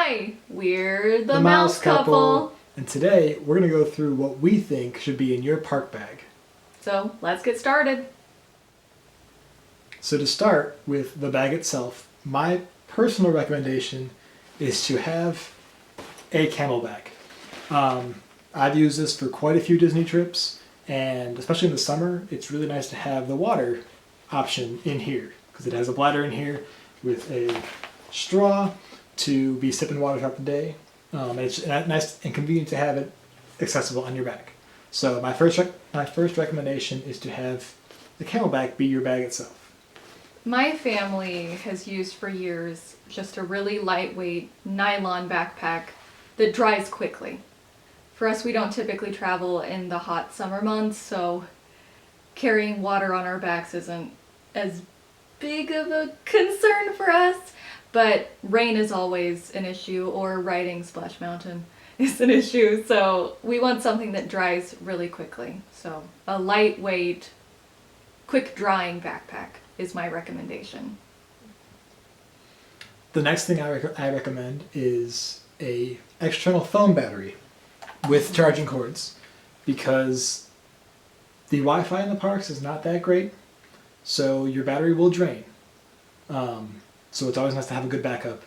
Hi, we're the Mouse Couple. And today we're going to go through what we think should be in your park bag. So let's get started. So to start with the bag itself, my personal recommendation is to have a Camel Bag. I've used this for quite a few Disney trips, and especially in the summer, it's really nice to have the water option in here because it has a bladder in here with a straw to be sipping water throughout the day. And it's nice and convenient to have it accessible on your bag. So my first recommendation is to have the Camel Bag be your bag itself. My family has used for years just a really lightweight nylon backpack that dries quickly. For us, we don't typically travel in the hot summer months, so carrying water on our backs isn't as big of a concern for us. But rain is always an issue, or riding Splash Mountain is an issue, so we want something that dries really quickly. So a lightweight, quick drying backpack is my recommendation. The next thing I recommend is a external phone battery with charging cords, because the Wi-Fi in the parks is not that great, so your battery will drain. So it's always nice to have a good backup,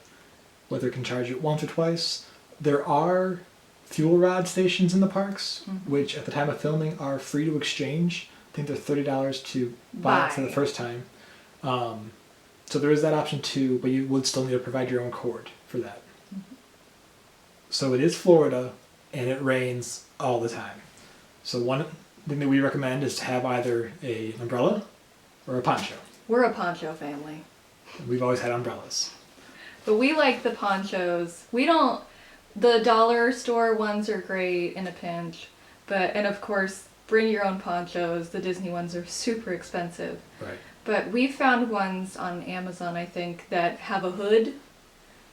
whether it can charge it once or twice. There are fuel rod stations in the parks, which at the time of filming are free to exchange. I think they're $30 to buy it for the first time. So there is that option too, but you would still need to provide your own cord for that. So it is Florida, and it rains all the time. So one thing that we recommend is to have either an umbrella or a poncho. We're a poncho family. We've always had umbrellas. But we like the ponchos. The dollar store ones are great in a pinch, and of course, bring your own ponchos. The Disney ones are super expensive. Right. But we found ones on Amazon, I think, that have a hood,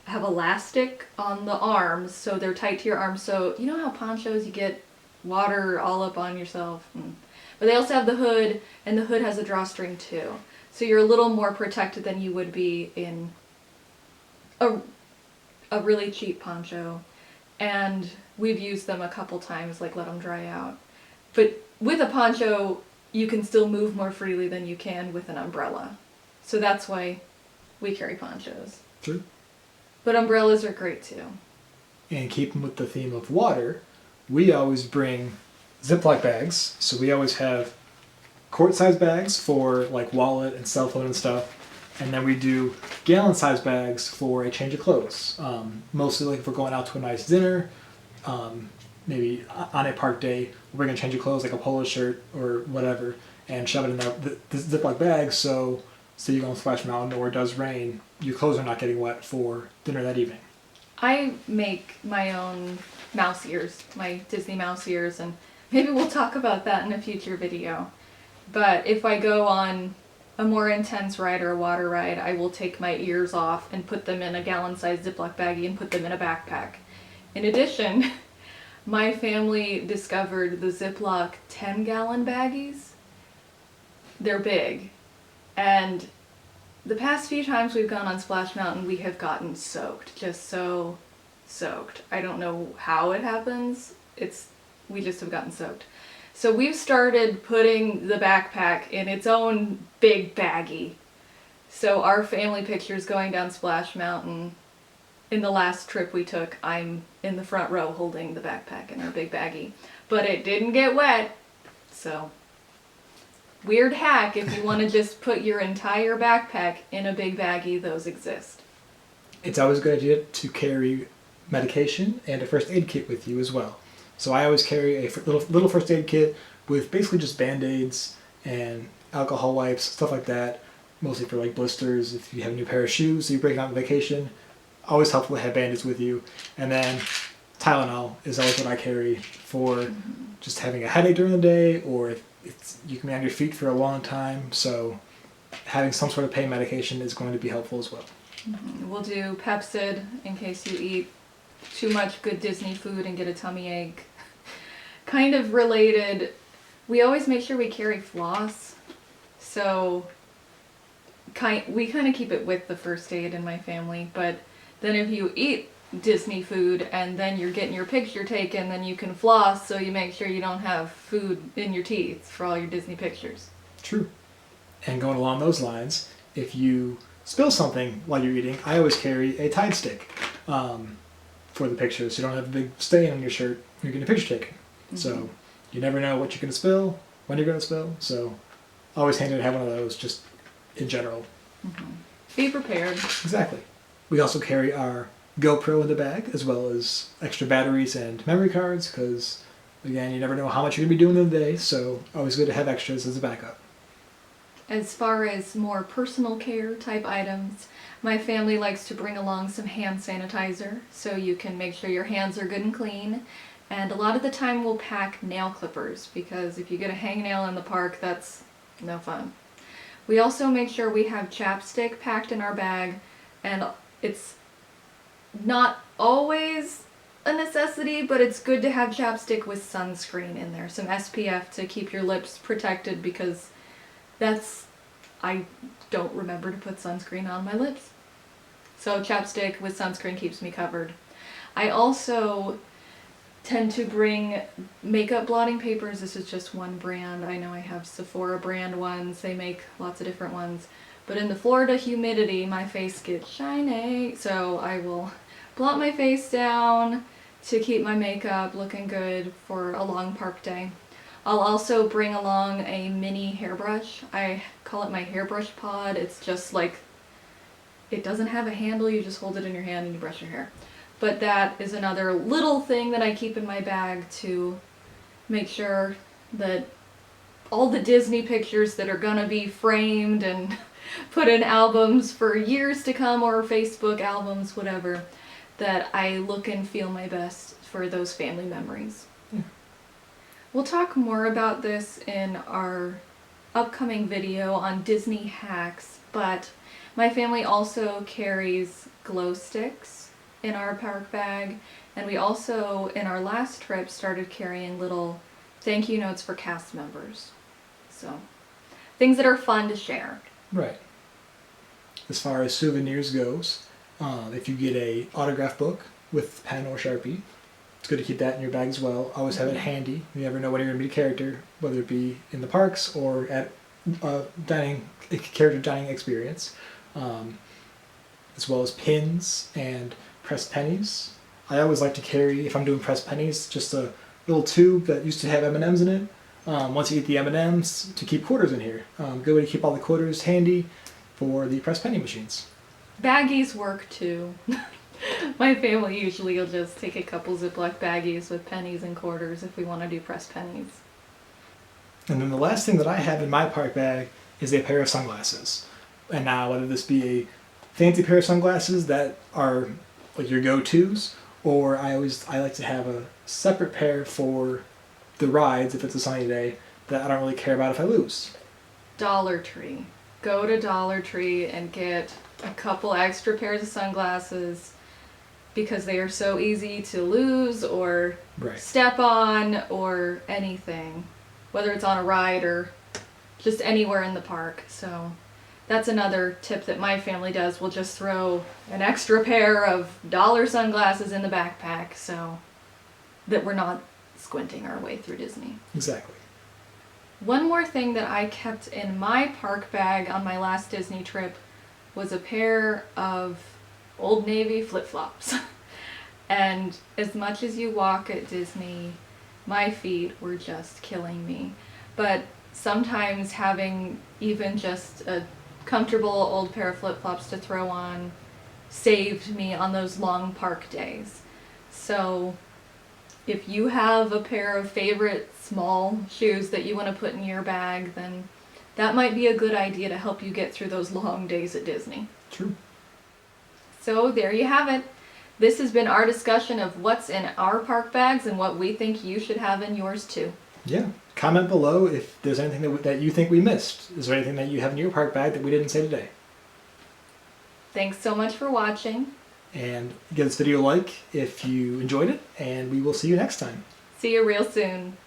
have elastic on the arms, so they're tight to your arms. So you know how ponchos, you get water all up on yourself? But they also have the hood, and the hood has a drawstring too. So you're a little more protected than you would be in a really cheap poncho. And we've used them a couple times, like let them dry out. But with a poncho, you can still move more freely than you can with an umbrella. So that's why we carry ponchos. True. But umbrellas are great too. And keeping with the theme of water, we always bring Ziploc bags. So we always have quart-sized bags for like wallet and cell phone and stuff, and then we do gallon-sized bags for a change of clothes. Mostly like if we're going out to a nice dinner, maybe on a park day, we're going to change of clothes like a polo shirt or whatever, and shove it in the Ziploc bag so you go on Splash Mountain or it does rain, your clothes are not getting wet for dinner that evening. I make my own mouse ears, my Disney mouse ears, and maybe we'll talk about that in a future video. But if I go on a more intense ride or a water ride, I will take my ears off and put them in a gallon-sized Ziploc baggie and put them in a backpack. In addition, my family discovered the Ziploc 10-gallon baggies. They're big. And the past few times we've gone on Splash Mountain, we have gotten soaked. Just so soaked. I don't know how it happens. We just have gotten soaked. So we've started putting the backpack in its own big baggie. So our family pictures going down Splash Mountain, in the last trip we took, I'm in the front row holding the backpack in our big baggie. But it didn't get wet, so weird hack if you want to just put your entire backpack in a big baggie, those exist. It's always a good idea to carry medication and a first aid kit with you as well. So I always carry a little first aid kit with basically just Band-Aids and alcohol wipes, stuff like that, mostly for like blisters if you have a new pair of shoes, so you break out on vacation. Always helpful to have Band-Aids with you. And then Tylenol is always what I carry for just having a headache during the day, or if you can be on your feet for a long time, so having some sort of pain medication is going to be helpful as well. We'll do Pepsid in case you eat too much good Disney food and get a tummy ache. Kind of related, we always make sure we carry floss. So we kind of keep it with the first aid in my family, but then if you eat Disney food and then you're getting your picture taken, then you can floss so you make sure you don't have food in your teeth for all your Disney pictures. True. And going along those lines, if you spill something while you're eating, I always carry a Tide stick for the pictures, so you don't have a big stain on your shirt when you're getting a picture taken. Mm-hmm. So you never know what you're going to spill, when you're going to spill, so always handy to have one of those just in general. Mm-hmm. Be prepared. Exactly. We also carry our GoPro in the bag, as well as extra batteries and memory cards, because, again, you never know how much you're going to be doing in the day, so always good to have extras as a backup. As far as more personal care type items, my family likes to bring along some hand sanitizer, so you can make sure your hands are good and clean. And a lot of the time we'll pack nail clippers, because if you get a hangnail in the park, that's no fun. We also make sure we have chapstick packed in our bag, and it's not always a necessity, but it's good to have chapstick with sunscreen in there, some SPF to keep your lips protected, because I don't remember to put sunscreen on my lips. So chapstick with sunscreen keeps me covered. I also tend to bring makeup blotting papers. This is just one brand. I know I have Sephora brand ones. They make lots of different ones. But in the Florida humidity, my face gets shiny, so I will blot my face down to keep my makeup looking good for a long park day. I'll also bring along a mini hairbrush. I call it my hairbrush pod. It's just like, it doesn't have a handle, you just hold it in your hand and you brush your hair. But that is another little thing that I keep in my bag to make sure that all the Disney pictures that are gonna be framed and put in albums for years to come, or Facebook albums, whatever, that I look and feel my best for those family memories. We'll talk more about this in our upcoming video on Disney hacks, but my family also carries glow sticks in our park bag, and we also, in our last trip, started carrying little thank you notes for cast members. So, things that are fun to share. Right. As far as souvenirs goes, if you get a autograph book with pen or Sharpie, it's good to keep that in your bag as well. Always have it handy. You never know when you're going to meet a character, whether it be in the parks or at a character dining experience. As well as pins and pressed pennies. I always like to carry, if I'm doing pressed pennies, just a little tube that used to have M&Ms in it. Once you eat the M&Ms, to keep quarters in here. Good way to keep all the quarters handy for the pressed penny machines. Baggies work too. My family usually will just take a couple Ziploc baggies with pennies and quarters if we want to do pressed pennies. And then the last thing that I have in my park bag is a pair of sunglasses. And now, whether this be a fancy pair of sunglasses that are like your go-tos, or I like to have a separate pair for the rides if it's a sunny day that I don't really care about if I lose. Dollar Tree. Go to Dollar Tree and get a couple extra pairs of sunglasses, because they are so easy to lose or step on or anything, whether it's on a ride or just anywhere in the park. So that's another tip that my family does. We'll just throw an extra pair of dollar sunglasses in the backpack so that we're not squinting our way through Disney. Exactly. One more thing that I kept in my park bag on my last Disney trip was a pair of Old Navy flip-flops. And as much as you walk at Disney, my feet were just killing me. But sometimes having even just a comfortable old pair of flip-flops to throw on saved me on those long park days. So if you have a pair of favorite small shoes that you want to put in your bag, then that might be a good idea to help you get through those long days at Disney. True. So there you have it. This has been our discussion of what's in our park bags and what we think you should have in yours too. Yeah. Comment below if there's anything that you think we missed. Is there anything that you have in your park bag that we didn't say today? Thanks so much for watching. And give this video a like if you enjoyed it, and we will see you next time. See you real soon.